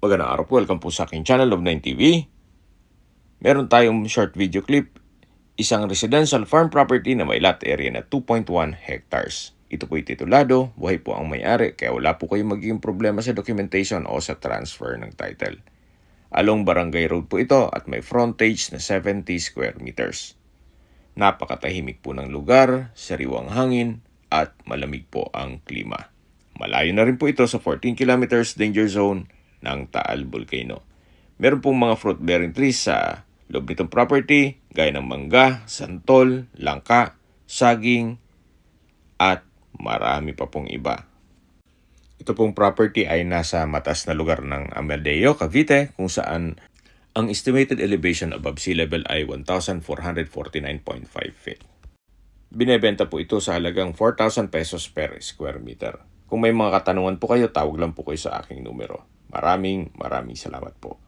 Magandang araw po, welcome po sa aking channel, Love9 TV. Meron tayong short video clip, isang residential farm property na may lot area na 2.1 hectares. Ito po'y titulado, buhay po ang may-ari, kaya wala po kayong magiging problema sa documentation o sa transfer ng title. Along Barangay Road po ito at may frontage na 70 square meters. Napakatahimik po ng lugar, sariwang hangin at malamig po ang klima. Malayo na rin po ito sa 14 kilometers danger zone ng Taal Volcano. Meron pong mga fruit-bearing trees sa loob nitong property, gaya ng mangga, santol, langka, saging, at marami pa pong iba. Ito pong property ay nasa matas na lugar ng Amadeo, Cavite, kung saan ang estimated elevation above sea level ay 1,449.5 feet. Binebenta po ito sa halagang 4,000 pesos per square meter. Kung may mga katanungan po kayo, tawag lang po kayo sa aking numero. Maraming salamat po.